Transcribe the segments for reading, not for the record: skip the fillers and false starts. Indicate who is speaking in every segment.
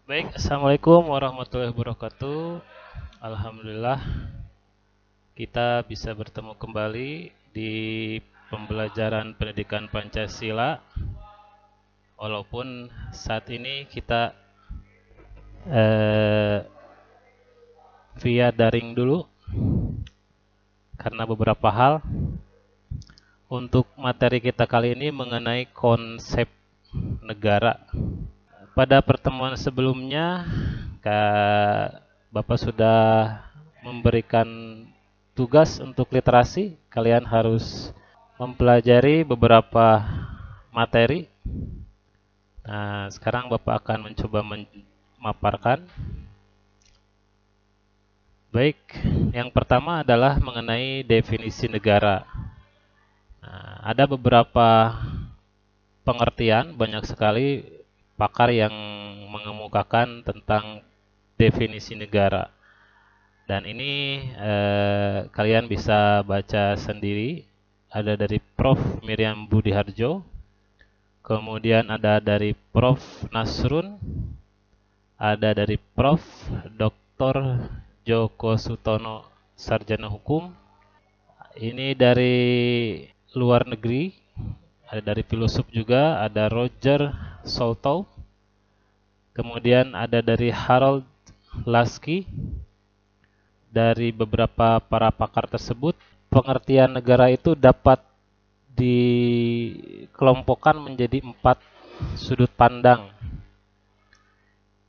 Speaker 1: Baik, Assalamualaikum warahmatullahi wabarakatuh. Alhamdulillah kita bisa bertemu kembali di pembelajaran pendidikan Pancasila. Walaupun saat ini kita eh, via daring dulu karena beberapa hal. Untuk materi kita kali ini mengenai konsep negara. Pada pertemuan sebelumnya, Bapak sudah memberikan tugas untuk literasi. Kalian harus mempelajari beberapa materi. Nah, sekarang Bapak akan mencoba memaparkan. Baik, yang pertama adalah mengenai definisi negara. Nah, ada beberapa pengertian, banyak sekali pakar yang mengemukakan tentang definisi negara. Dan ini kalian bisa baca sendiri. Ada dari Prof. Miriam Budiharjo, kemudian ada dari Prof. Nasrun, ada dari Prof. Dr. Joko Sutono, Sarjana Hukum. Ini dari luar negeri, ada dari filosof juga, ada Roger Soltow. Kemudian ada dari Harold Lasky. Dari beberapa para pakar tersebut, pengertian negara itu dapat dikelompokkan menjadi 4 sudut pandang.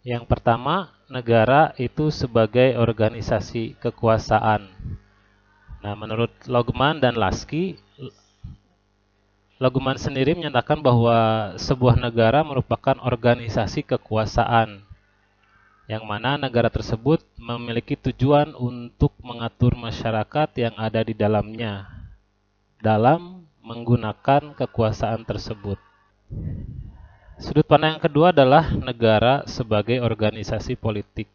Speaker 1: Yang pertama, negara itu sebagai organisasi kekuasaan. Nah, menurut Logman dan Lasky, Logman sendiri menyatakan bahwa sebuah negara merupakan organisasi kekuasaan, yang mana negara tersebut memiliki tujuan untuk mengatur masyarakat yang ada di dalamnya dalam menggunakan kekuasaan tersebut. Sudut pandang yang kedua adalah negara sebagai organisasi politik.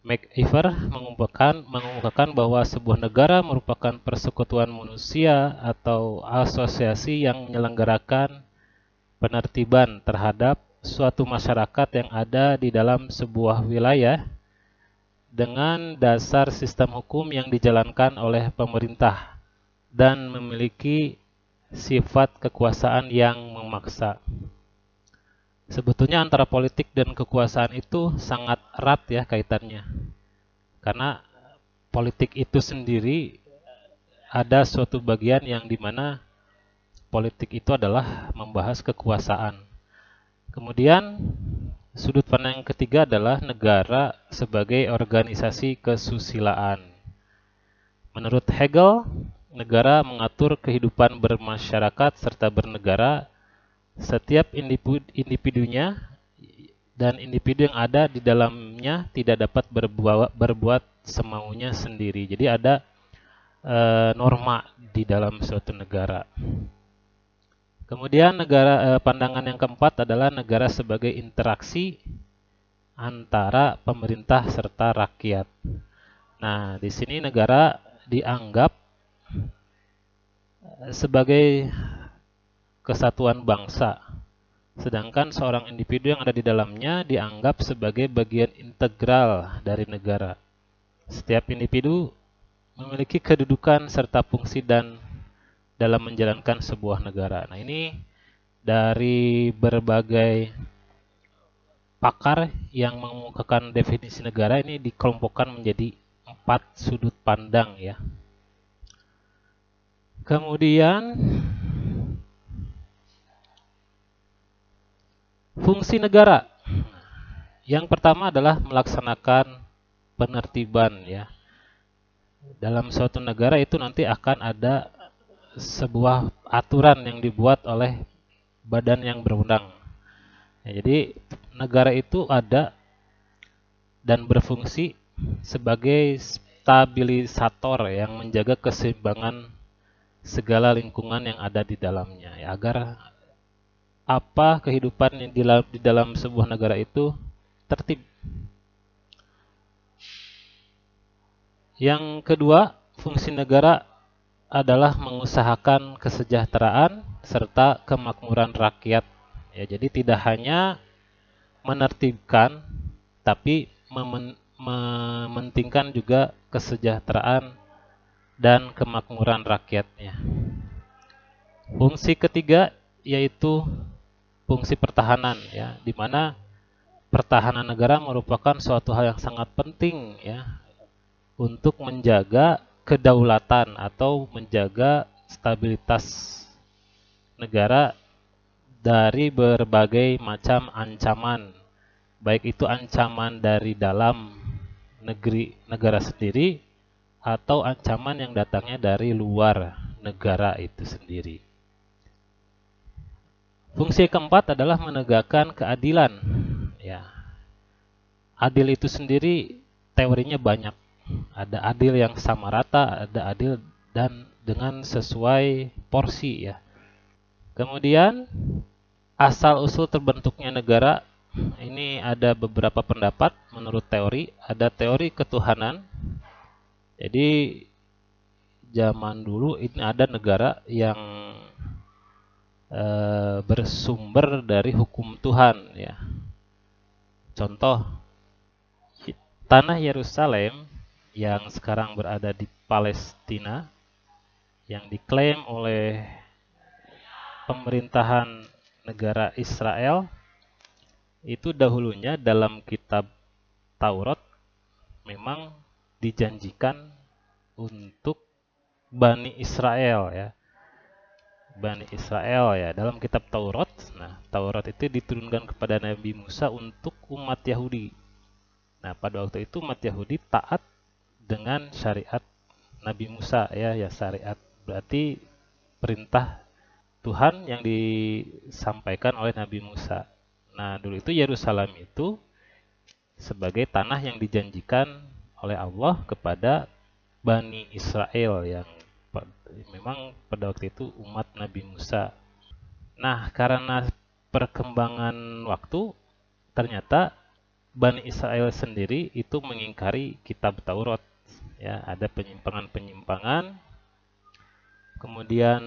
Speaker 1: MacIver mengemukakan bahwa sebuah negara merupakan persekutuan manusia atau asosiasi yang menyelenggarakan penertiban terhadap suatu masyarakat yang ada di dalam sebuah wilayah dengan dasar sistem hukum yang dijalankan oleh pemerintah dan memiliki sifat kekuasaan yang memaksa. Sebetulnya antara politik dan kekuasaan itu sangat erat ya kaitannya. Karena politik itu sendiri ada suatu bagian yang dimana politik itu adalah membahas kekuasaan. Kemudian sudut pandang yang ketiga adalah negara sebagai organisasi kesusilaan. Menurut Hegel, negara mengatur kehidupan bermasyarakat serta bernegara. Setiap individunya dan individu yang ada di dalamnya tidak dapat berbuat semaunya sendiri. Jadi ada norma di dalam suatu negara. Kemudian pandangan yang keempat adalah negara sebagai interaksi antara pemerintah serta rakyat. Nah, di sini negara dianggap sebagai kesatuan bangsa, sedangkan seorang individu yang ada di dalamnya dianggap sebagai bagian integral dari negara. Setiap individu memiliki kedudukan serta fungsi dan dalam menjalankan sebuah negara. Nah, ini dari berbagai pakar yang mengemukakan definisi negara ini dikelompokkan menjadi 4 sudut pandang ya. Kemudian fungsi negara. Yang pertama adalah melaksanakan penertiban ya. Dalam suatu negara itu nanti akan ada sebuah aturan yang dibuat oleh badan yang berwenang. Ya, jadi negara itu ada dan berfungsi sebagai stabilisator yang menjaga keseimbangan segala lingkungan yang ada di dalamnya ya, agar kehidupan yang di dalam sebuah negara itu tertib. Yang kedua, fungsi negara adalah mengusahakan kesejahteraan serta kemakmuran rakyat. Ya, jadi tidak hanya menertibkan, tapi mementingkan juga kesejahteraan dan kemakmuran rakyatnya. Fungsi ketiga yaitu fungsi pertahanan, ya, di mana pertahanan negara merupakan suatu hal yang sangat penting, ya, untuk menjaga kedaulatan atau menjaga stabilitas negara dari berbagai macam ancaman, baik itu ancaman dari dalam negara sendiri atau ancaman yang datangnya dari luar negara itu sendiri. Fungsi keempat adalah menegakkan keadilan. Ya, adil itu sendiri teorinya banyak. Ada adil yang sama rata, ada adil dan dengan sesuai porsi, ya. Kemudian asal-usul terbentuknya negara ini ada beberapa pendapat menurut teori. Ada teori ketuhanan. Jadi zaman dulu ini ada negara yang bersumber dari hukum Tuhan, ya. Contoh, tanah Yerusalem yang sekarang berada di Palestina yang diklaim oleh pemerintahan negara Israel itu dahulunya dalam kitab Taurat memang dijanjikan untuk Bani Israel, ya. Bani Israel, ya, dalam kitab Taurat. Nah, Taurat itu diturunkan kepada Nabi Musa untuk umat Yahudi. Nah, pada waktu itu umat Yahudi taat dengan syariat Nabi Musa, ya, syariat berarti perintah Tuhan yang disampaikan oleh Nabi Musa. Nah, dulu itu Yerusalem itu sebagai tanah yang dijanjikan oleh Allah kepada Bani Israel yang memang pada waktu itu umat Nabi Musa. Nah, karena perkembangan waktu, ternyata Bani Israel sendiri itu mengingkari kitab Taurat. Ya, ada penyimpangan-penyimpangan. Kemudian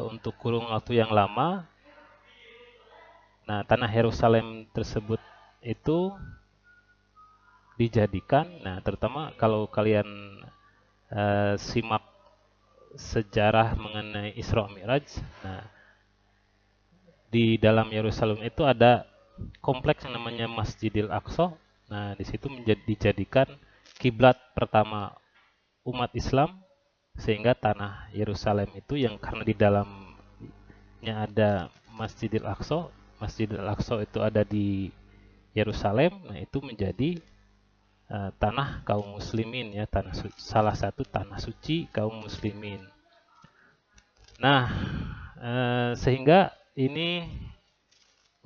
Speaker 1: untuk kurun waktu yang lama, nah, tanah Yerusalem tersebut itu dijadikan, nah, terutama kalau kalian simak sejarah mengenai Isra Mi'raj. Nah, di dalam Yerusalem itu ada kompleks yang namanya Masjidil Aqsa. Nah, di situ dijadikan kiblat pertama umat Islam, sehingga tanah Yerusalem itu yang karena di dalamnya ada Masjidil Aqsa, Masjidil Aqsa itu ada di Yerusalem. Nah, itu menjadi tanah kaum muslimin, ya, salah satu tanah suci kaum muslimin. Nah, sehingga ini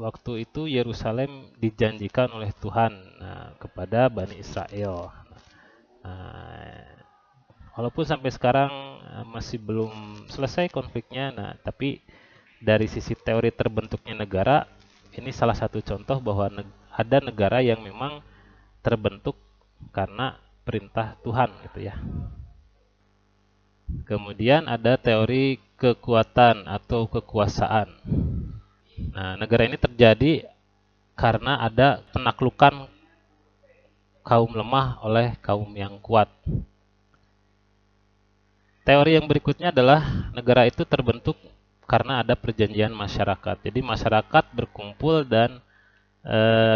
Speaker 1: waktu itu Yerusalem dijanjikan oleh Tuhan, kepada Bani Israel. Walaupun sampai sekarang masih belum selesai konfliknya, nah, tapi dari sisi teori terbentuknya negara, ini salah satu contoh bahwa ada negara yang memang terbentuk karena perintah Tuhan, gitu, ya. Kemudian ada teori kekuatan atau kekuasaan. Nah, negara ini terjadi karena ada penaklukan kaum lemah oleh kaum yang kuat. Teori yang berikutnya adalah negara itu terbentuk karena ada perjanjian masyarakat. Jadi masyarakat berkumpul dan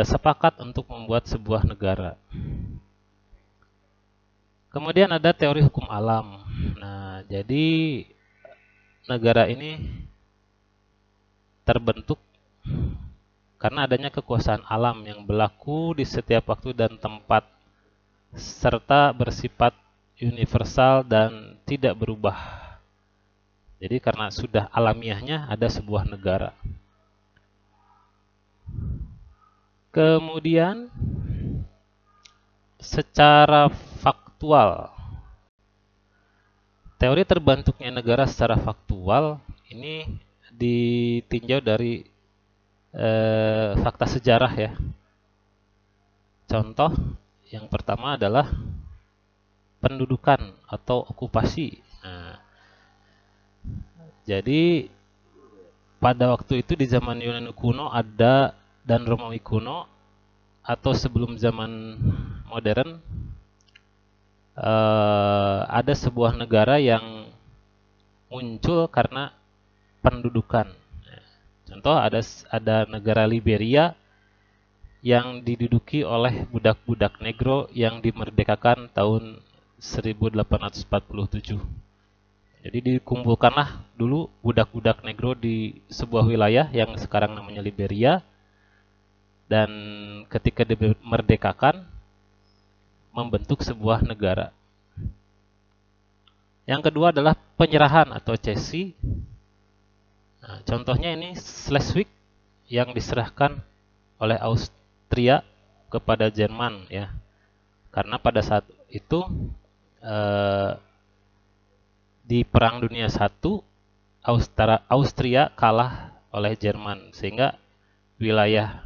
Speaker 1: sepakat untuk membuat sebuah negara. Kemudian ada teori hukum alam. Nah, jadi negara ini terbentuk karena adanya kekuasaan alam yang berlaku di setiap waktu dan tempat, serta bersifat universal dan tidak berubah. Jadi karena sudah alamiahnya ada sebuah negara. Kemudian secara faktual, teori terbentuknya negara secara faktual ini ditinjau dari fakta sejarah, ya. Contoh yang pertama adalah pendudukan atau okupasi. Nah, jadi pada waktu itu di zaman Yunani kuno ada dan Romawi kuno atau sebelum zaman modern, ada sebuah negara yang muncul karena pendudukan. Contoh, ada negara Liberia yang diduduki oleh budak-budak negro yang dimerdekakan tahun 1847. Jadi dikumpulkanlah dulu budak-budak negro di sebuah wilayah yang sekarang namanya Liberia, dan ketika dimerdekakan membentuk sebuah negara. Yang kedua adalah penyerahan atau cesi. Nah, contohnya ini Schleswig yang diserahkan oleh Austria kepada Jerman, ya. Karena pada saat itu di Perang Dunia I, Austria kalah oleh Jerman, sehingga wilayah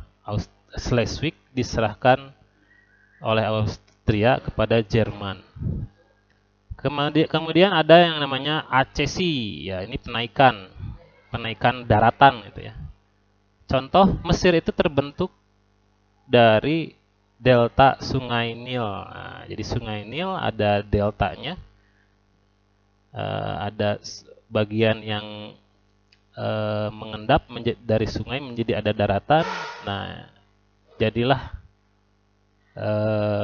Speaker 1: Schleswig diserahkan oleh Austria kepada Jerman. Kemudian ada yang namanya accesi, ya, ini penaikan daratan gitu ya. Contoh, Mesir itu terbentuk dari delta Sungai Nil. Nah, jadi Sungai Nil ada deltanya, ada bagian yang mengendap dari sungai menjadi ada daratan. Nah, jadilah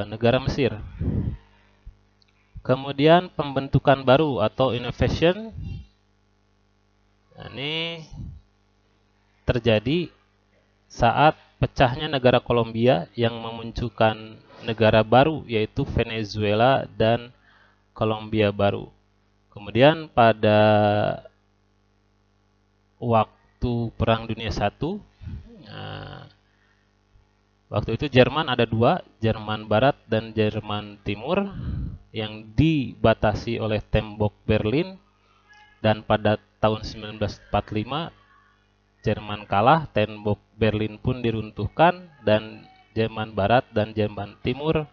Speaker 1: negara Mesir. Kemudian pembentukan baru atau innovation, nah, ini terjadi saat pecahnya negara Kolombia yang memunculkan negara baru, yaitu Venezuela dan Kolombia baru. Kemudian pada waktu Perang Dunia I, nah, waktu itu Jerman ada dua, Jerman Barat dan Jerman Timur, yang dibatasi oleh tembok Berlin, dan pada tahun 1945 Jerman kalah, tembok Berlin pun diruntuhkan, dan Jerman Barat dan Jerman Timur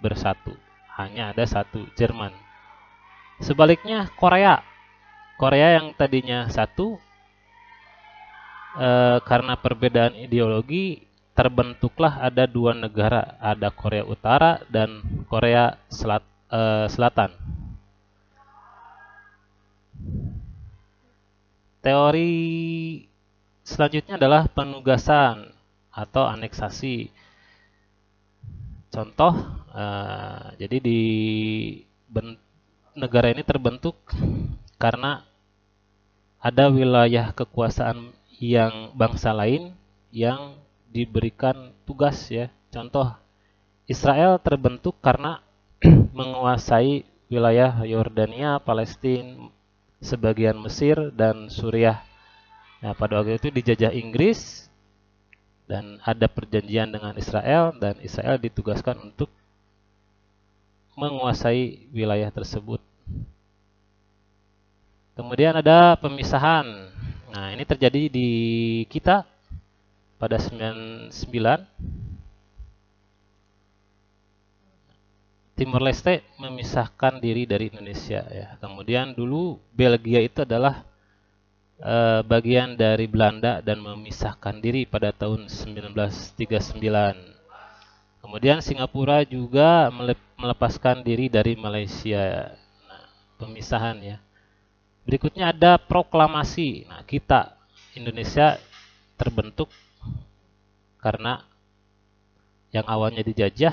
Speaker 1: bersatu. Hanya ada satu Jerman. Sebaliknya Korea yang tadinya satu, karena perbedaan ideologi terbentuklah ada dua negara, ada Korea Utara dan Korea Selatan. Teori selanjutnya adalah penugasan atau aneksasi. Contoh, jadi negara ini terbentuk karena ada wilayah kekuasaan yang bangsa lain yang diberikan tugas, ya. Contoh, Israel terbentuk karena menguasai wilayah Yordania, Palestina, sebagian Mesir, dan Suriah. Nah, pada waktu itu dijajah Inggris dan ada perjanjian dengan Israel, dan Israel ditugaskan untuk menguasai wilayah tersebut. Kemudian ada pemisahan. Nah, ini terjadi di kita pada 99. Timor Leste memisahkan diri dari Indonesia, ya. Kemudian dulu Belgia itu adalah bagian dari Belanda dan memisahkan diri pada tahun 1939. Kemudian Singapura juga melepaskan diri dari Malaysia. Nah, pemisahan, ya. Berikutnya ada proklamasi. Nah, kita Indonesia terbentuk karena yang awalnya dijajah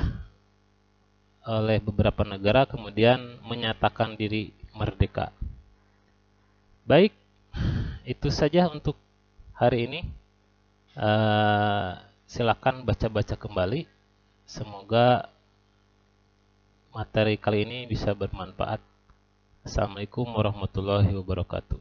Speaker 1: oleh beberapa negara kemudian menyatakan diri merdeka. Baik, itu saja untuk hari ini. Silakan baca-baca kembali. Semoga materi kali ini bisa bermanfaat. Assalamualaikum warahmatullahi wabarakatuh.